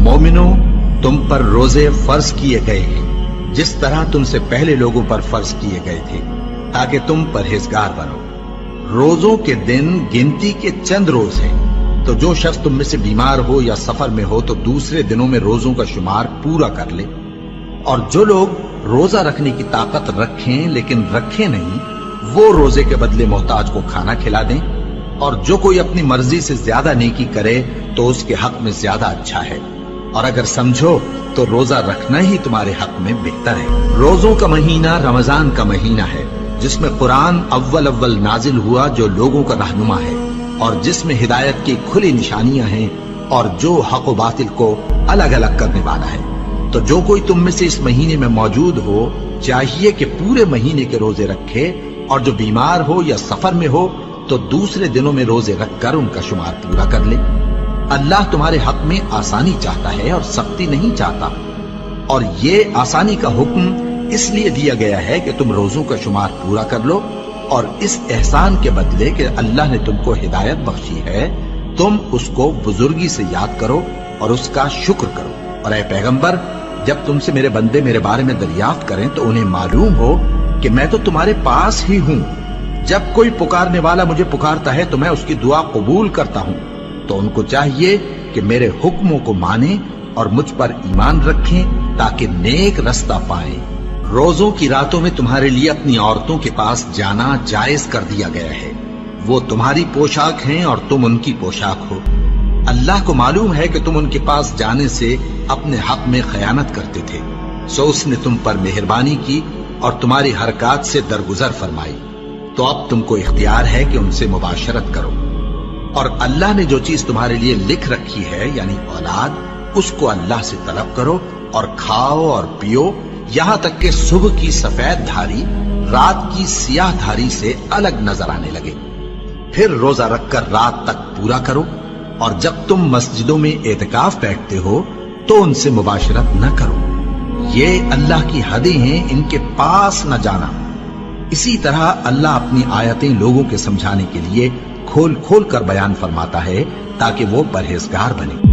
मोमिनो, तुम पर रोजे फर्ज किए गए हैं जिस तरह तुमसे पहले लोगों पर फर्ज किए गए थे, ताकि तुम परहेजगार बनो। रोजों के दिन गिनती के चंद रोज हैं, तो जो शख्स तुम में से बीमार हो या सफर में हो तो दूसरे दिनों में रोजों का शुमार पूरा कर ले। और जो लोग रोजा रखने की ताकत रखें लेकिन रखें नहीं, वो रोजे के बदले मोहताज को खाना खिला दें। और जो कोई अपनी मर्जी से ज्यादा नेकी करे तो उसके हक में ज्यादा अच्छा है। और अगर समझो तो रोजा रखना ही तुम्हारे हक में बेहतर है। रोजों का महीना रमजान का महीना है, जिसमें कुरान अव्वल नाजिल हुआ, जो लोगों का रहनुमा है और जिसमें हिदायत की खुली निशानियां हैं और जो हक व बातिल को अलग अलग करने वाला है। तो जो कोई तुम में से इस महीने में मौजूद हो, चाहिए कि पूरे महीने के रोजे रखे, और जो बीमार हो या सफर में हो तो दूसरे दिनों में रोजे रखकर उनका शुमार पूरा कर ले। अल्लाह तुम्हारे हक में आसानी चाहता है और सख्ती नहीं चाहता। और ये आसानी का हुक्म इसलिए दिया गया है कि तुम रोजों का शुमार पूरा कर लो, और इस एहसान के बदले कि अल्लाह ने तुमको हिदायत बख्शी है, तुम उसको बुजुर्गी से याद करो और उसका शुक्र करो। और ऐ पैगंबर, जब तुमसे मेरे बंदे मेरे बारे में दरियाफ्त करें तो उन्हें मालूम हो कि मैं तो तुम्हारे पास ही हूं। जब कोई पुकारने वाला मुझे पुकारता है तो मैं उसकी दुआ कबूल करता हूं। तो उनको चाहिए कि मेरे हुक्मों को माने और मुझ पर ईमान रखें, ताकि नेक रास्ता पाएं। रोजों की रातों में तुम्हारे लिए अपनी औरतों के पास जाना जायज कर दिया गया है। वो तुम्हारी पोशाक हैं और तुम उनकी पोशाक हो। अल्लाह को मालूम है कि तुम उनके पास जाने से अपने हक में खयानत करते थे, सो उसने तुम पर मेहरबानी की और तुम्हारी हरकत से दरगुजर फरमाई। तो अब तुमको इख्तियार है कि उनसे मुबाशरत करो। और अल्लाह ने जो चीज तुम्हारे लिए लिख रखी है, यानी औलाद, उसको अल्लाह से तलब करो और खाओ और पियो, यहां तक कि सुबह की सफेद धारी रात की सियाह धारी से अलग नजर आने लगे। फिर रोजा रखकर रात तक पूरा करो। और जब तुम मस्जिदों में एतकाफ बैठते हो तो उनसे मुबाशरत न करो। ये अल्लाह की हदें हैं, इनके पास न जाना। इसी तरह अल्लाह अपनी आयतें लोगों के समझाने के लिए खोल खोल कर बयान फरमाता है, ताकि वो परहेजगार बने।